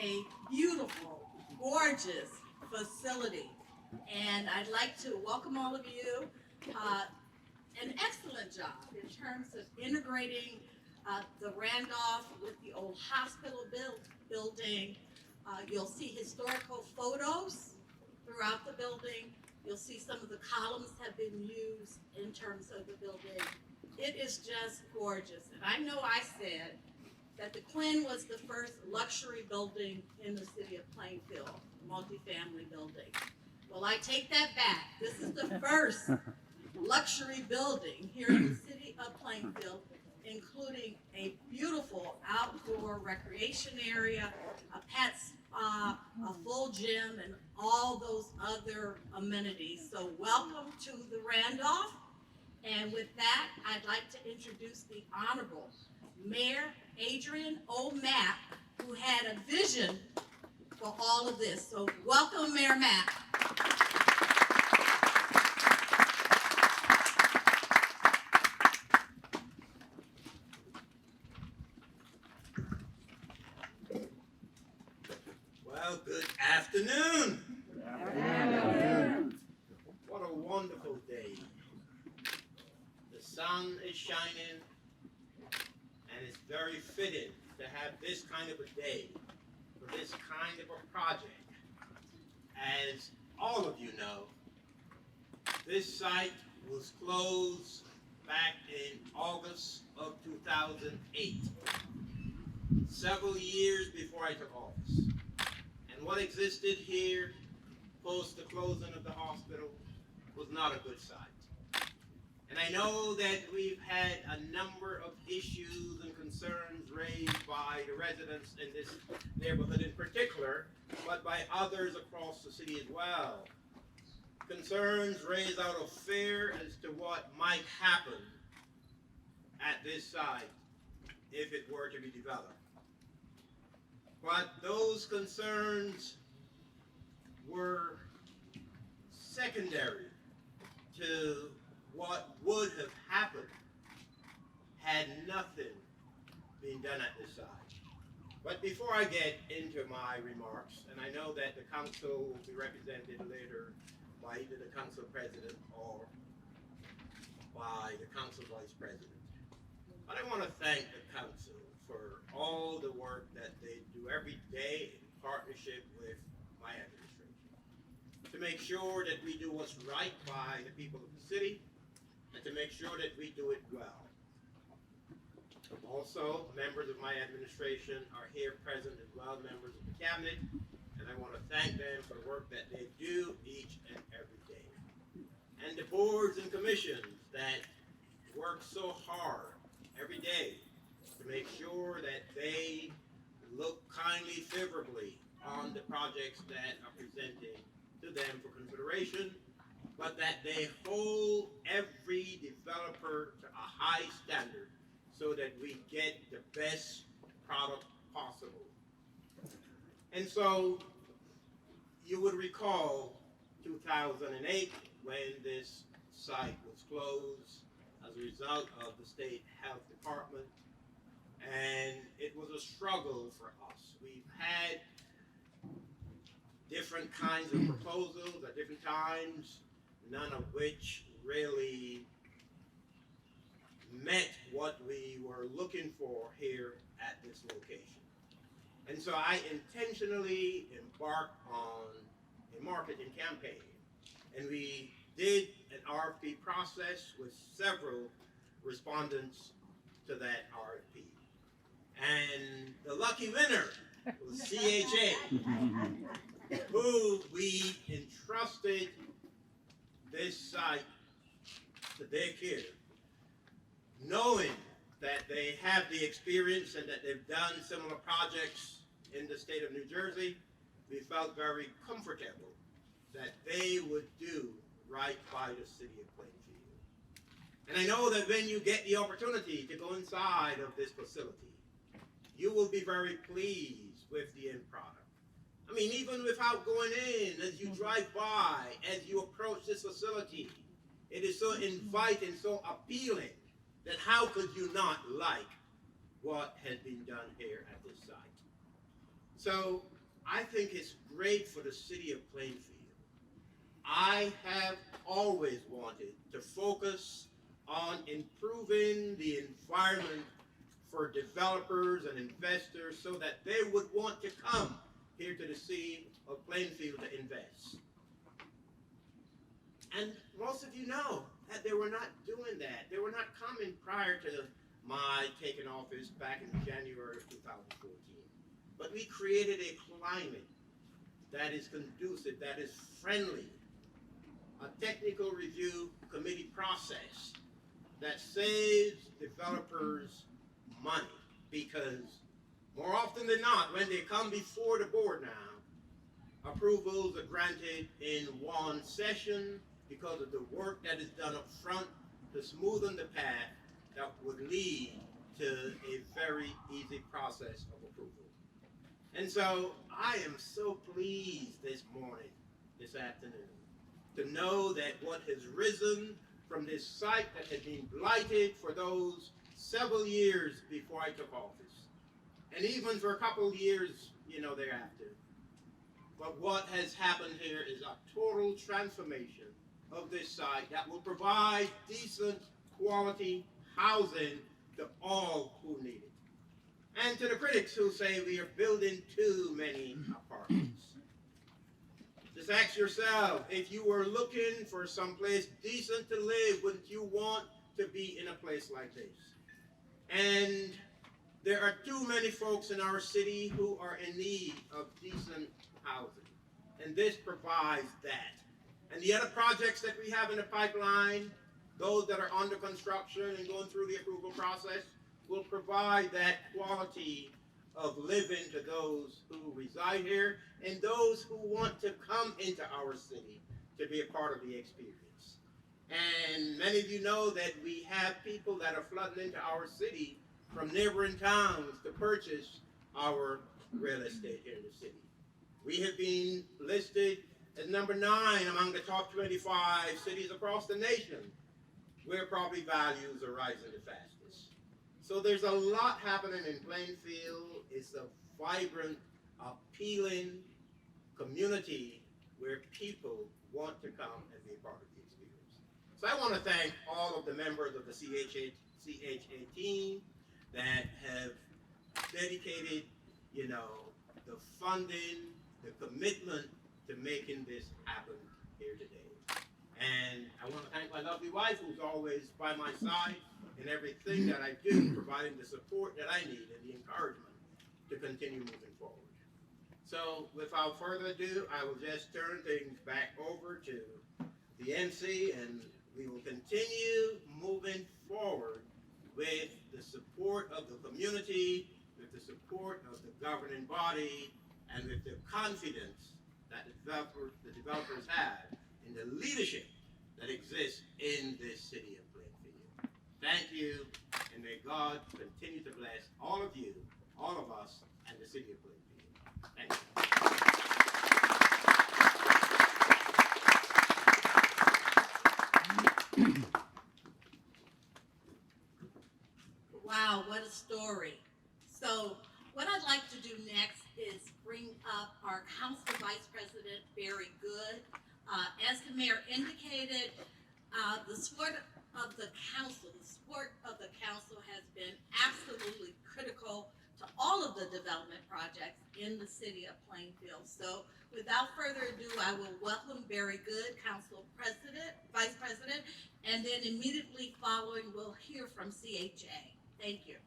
a beautiful, gorgeous facility. And I'd like to welcome all of you. An excellent job in terms of integrating the Randolph with the old hospital building. You'll see historical photos throughout the building. You'll see some of the columns have been used in terms of the building. It is just gorgeous. And I know I said that the Quinn was the first luxury building in the city of Plainfield, multifamily building. Well, I take that back. This is the first luxury building here in the city of Plainfield, including a beautiful outdoor recreation area, a pet spa, a full gym, and all those other amenities. So welcome to the Randolph. And with that, I'd like to introduce the Honorable Mayor Adrian O. Mapp, who had a vision for all of this. So welcome, Mayor Mapp. Well, good afternoon. Good afternoon. What a wonderful day. The sun is shining, and it's very fitting to have this kind of a day for this kind of a project. As all of you know, this site was closed back in August of 2008, several years before I took office. And what existed here post the closing of the hospital was not a good sight. And I know that we've had a number of issues and concerns raised by the residents in this neighborhood in particular, but by others across the city as well. Concerns raised out of fear as to what might happen at this site if it were to be developed. But those concerns were secondary to what would have happened had nothing been done at this site. But before I get into my remarks, and I know that the council will be represented later by either the council president or by the council vice president. But I want to thank the council for all the work that they do every day in partnership with my administration to make sure that we do what's right by the people of the city and to make sure that we do it well. Also, members of my administration are here present as well, members of the cabinet, and I want to thank them for the work that they do each and every day. And the boards and commissions that work so hard every day to make sure that they look kindly, favorably on the projects that are presented to them for consideration, but that they hold every developer to a high standard so that we get the best product possible. And so you would recall 2008 when this site was closed as a result of the state health department, and it was a struggle for us. We've had different kinds of proposals at different times, none of which really met what we were looking for here at this location. And so I intentionally embarked on a marketing campaign, and we did an RFP process with several respondents to that RFP. And the lucky winner was CHA, who we entrusted this site to their care, knowing that they have the experience and that they've done similar projects in the state of New Jersey. We felt very comfortable that they would do right by the city of Plainfield. And I know that when you get the opportunity to go inside of this facility, you will be very pleased with the end product. I mean, even without going in, as you drive by, as you approach this facility, it is so inviting, so appealing, that how could you not like what has been done here at this site? So I think it's great for the city of Plainfield. I have always wanted to focus on improving the environment for developers and investors so that they would want to come here to the city of Plainfield to invest. And most of you know that they were not doing that. They were not coming prior to my taking office back in January of 2014. But we created a climate that is conducive, that is friendly, a technical review committee process that saves developers money, because more often than not, when they come before the board now, approvals are granted in one session because of the work that is done up front to smoothen the path that would lead to a very easy process of approval. And so I am so pleased this morning, this afternoon, to know that what has risen from this site that had been blighted for those several years before I took office, and even for a couple of years, thereafter. But what has happened here is a total transformation of this site that will provide decent quality housing to all who need it. And to the critics who say we are building too many apartments. Just ask yourself, if you were looking for someplace decent to live, wouldn't you want to be in a place like this? And there are too many folks in our city who are in need of decent housing. And this provides that. And the other projects that we have in the pipeline, those that are under construction and going through the approval process, will provide that quality of living to those who reside here and those who want to come into our city to be a part of the experience. And many of you know that we have people that are flooding into our city from neighboring towns to purchase our real estate here in the city. We have been listed as number 9 among the top 25 cities across the nation where property values are rising the fastest. So there's a lot happening in Plainfield. It's a vibrant, appealing community where people want to come and be a part of the experience. So I want to thank all of the members of the CHA team that have dedicated, the funding, the commitment to making this happen here today. And I want to thank my lovely wife, who's always by my side in everything that I do, providing the support that I need and the encouragement to continue moving forward. So without further ado, I will just turn things back over to the MC, and we will continue moving forward with the support of the community, with the support of the governing body, and with the confidence that the developers have in the leadership that exists in this city of Plainfield. Thank you, and may God continue to bless all of you, all of us, and the city of Plainfield. Thank you. Wow, what a story. So what I'd like to do next is bring up our Council Vice President, Barry Good. As the mayor indicated, the support of the council has been absolutely critical to all of the development projects in the city of Plainfield. So without further ado, I will welcome Barry Good, Vice President, and then immediately following, we'll hear from CHA. Thank you.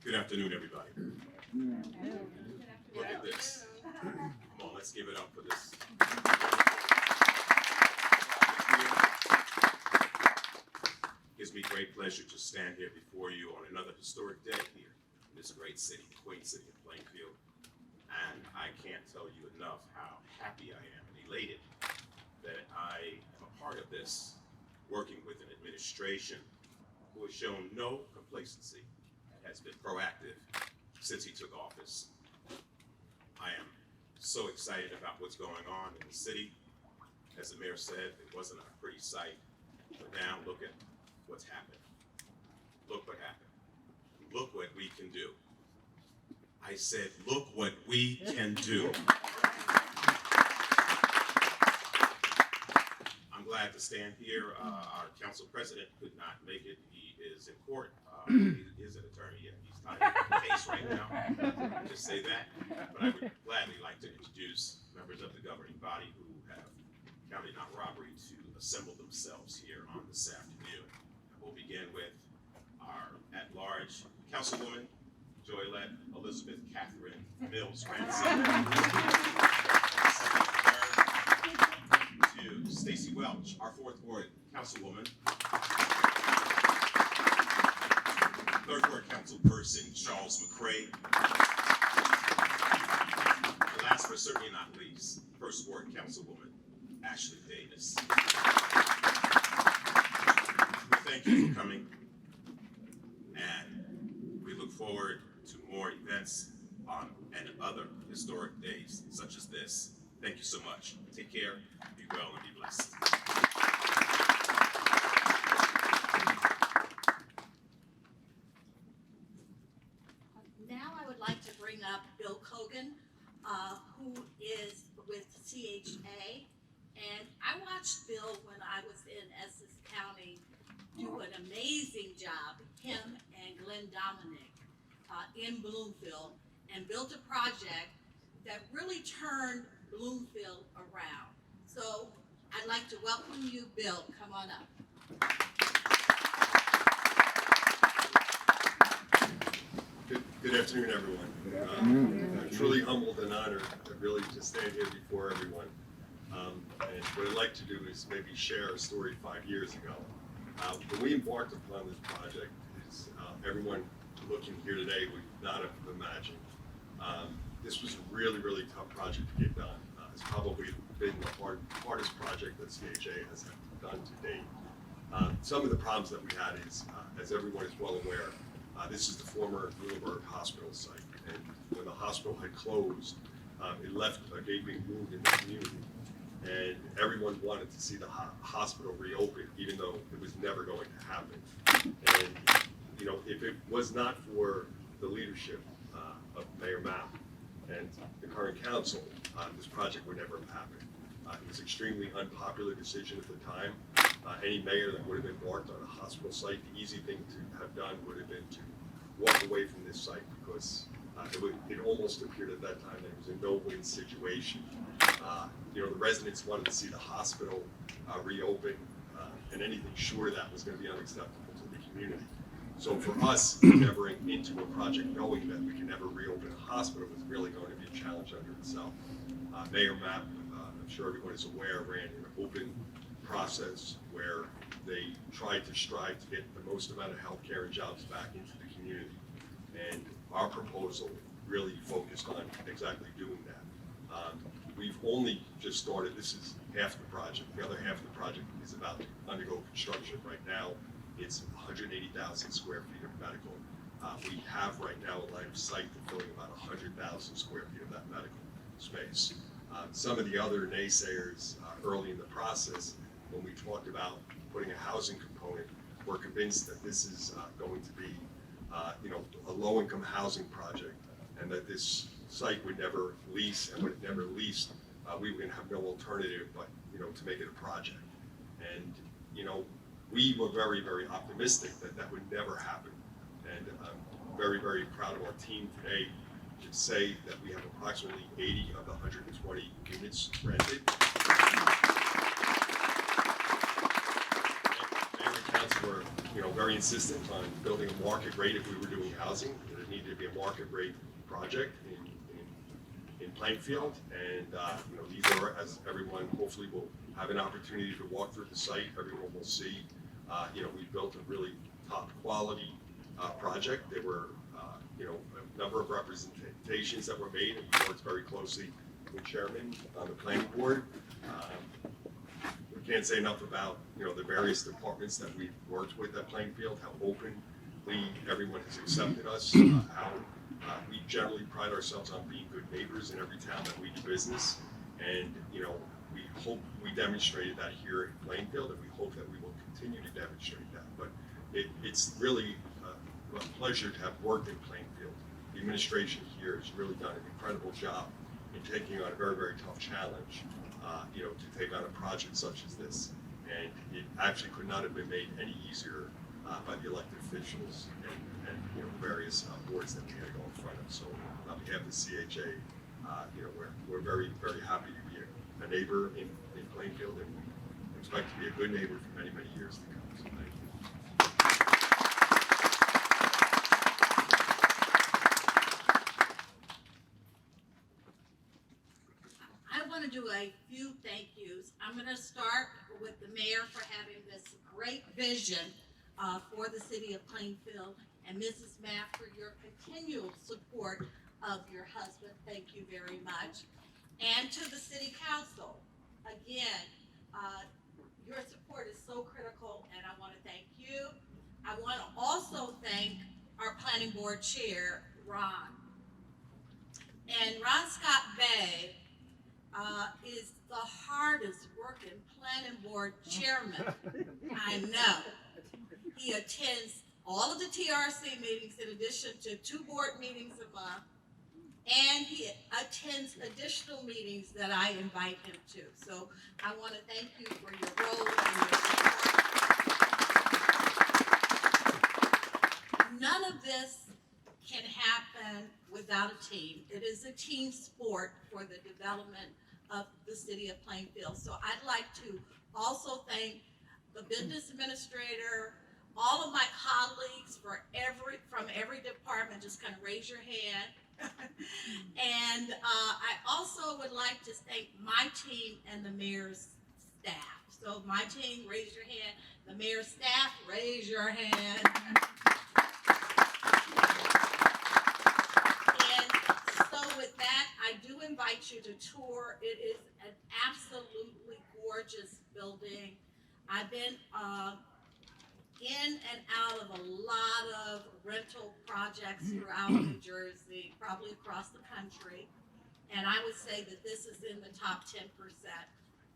Good afternoon, everybody. Look at this. Come on, let's give it up for this. It gives me great pleasure to stand here before you on another historic day here in this great city, quaint city of Plainfield. And I can't tell you enough how happy I am and elated that I am a part of this, working with an administration who has shown no complacency and has been proactive since he took office. I am so excited about what's going on in the city. As the mayor said, it wasn't a pretty sight, but now look at what's happened. Look what happened. can do. I said, look what we can do. I'm glad to stand here. Our council president could not make it. He is in court. He is an attorney. Yeah, he's tied up in the case right now. Just say that. But I would gladly like to introduce members of the governing body who have counted not robbery to assemble themselves here on this afternoon. We'll begin with our at-large councilwoman, Joylette Elizabeth Catherine Mills Ransom. To Stacy Welch, our 4th Ward councilwoman. 3rd Ward councilperson Charles McCray. And last but certainly not least, 1st Ward councilwoman Ashley Davis. Thank you for coming, and we look forward to more events on and other historic days such as this. Thank you so much. Take care, be well, and be blessed. Now I would like to bring up Bill Cogan, who is with CHA. And I watched Bill when I was in Essex County do an amazing job, him and Glenn Dominic, in Bloomfield, and built a project that really turned Bloomfield around. So I'd like to welcome you, Bill. Come on up. Good afternoon, everyone. I'm truly humbled and honored to really just stand here before everyone. And what I'd like to do is maybe share a story 5 years ago. When we embarked upon this project, everyone looking here today would not have imagined. This was a really, really tough project to get done. It's probably been the hardest project that CHA has done to date. Some of the problems that we had is, as everyone is well aware, this is the former Muhlenberg Hospital site. And when the hospital had closed, it left a gaping wound in the community. And everyone wanted to see the hospital reopen, even though it was never going to happen. And, you know, if it was not for the leadership of Mayor Mapp and the current council, this project would never have happened. It was an extremely unpopular decision at the time. Any mayor that would have embarked on a hospital site, the easy thing to have done would have been to walk away from this site, because it almost appeared at that time that it was a no-win situation. You know, the residents wanted to see the hospital reopen, and anything short of that was going to be unacceptable to the community. So for us, endeavoring into a project knowing that we can never reopen a hospital was really going to be a challenge unto itself. Mayor Mapp, I'm sure everyone is aware, ran an open process where they tried to strive to get the most amount of healthcare and jobs back into the community. And our proposal really focused on exactly doing that. We've only just started. This is half the project. The other half of the project is about to undergo construction right now. It's 180,000 square feet of medical. We have right now a line of sight to filling about 100,000 square feet of that medical space. Some of the other naysayers early in the process, when we talked about putting a housing component, were convinced that this is going to be you know, a low-income housing project, and that this site would never lease, and when it never leased, we were going to have no alternative but, you know, to make it a project. And, you know, we were very, very optimistic that that would never happen. And I'm very, very proud of our team today to say that we have approximately 80 of the 120 units rented. Mayor and council were, you know, very insistent on building a market rate if we were doing housing. There needed to be a market rate project in Plainfield, and you know, these are, as everyone hopefully will have an opportunity to walk through the site, everyone will see, you know, we built a really top quality project. There were, you know, a number of representations that were made, and we worked very closely with chairman on the planning board. We can't say enough about, you know, the various departments that we've worked with at Plainfield, how openly everyone has accepted us, how we generally pride ourselves on being good neighbors in every town that we do business. And, you know, we hope we demonstrated that here in Plainfield, and we hope that we will continue to demonstrate that. But it's really, a pleasure to have worked in Plainfield. The administration here has really done an incredible job in taking on a very, very tough challenge, to take on a project such as this. And it actually could not have been made any easier by the elected officials and various boards that we had to go in front of. So on behalf of the CHA, we're very, very happy to be a neighbor in Plainfield, and we expect to be a good neighbor for many, many years to come. So thank you. I want to do a few thank yous. I'm going to start with the mayor for having this great vision for the city of Plainfield, and Mrs. Mapp for your continual support of your husband. Thank you very much. And to the city council, again, your support is so critical, and I want to thank you. I want to also thank our planning board chair, Ron. And Ron Scott Bay is the hardest working planning board chairman I know. He attends all of the TRC meetings in addition to 2 board meetings a month, and he attends additional meetings that I invite him to. So I want to thank you for your role and your support. None of this can happen without a team. It is a team sport for the development of the city of Plainfield. So I'd like to also thank the business administrator, all of my colleagues from every department. Just kind of raise your hand. And I also would like to thank my team and the mayor's staff. So my team, raise your hand. The mayor's staff, raise your hand. And so with that, I do invite you to tour. It is an absolutely gorgeous building. I've been in and out of a lot of rental projects throughout New Jersey, probably across the country. And I would say that this is in the top 10%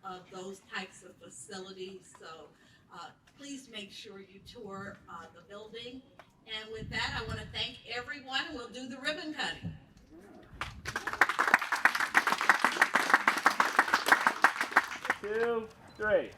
of those types of facilities. So please make sure you tour the building. And with that, I want to thank everyone. We'll do the ribbon cutting. 2, 3.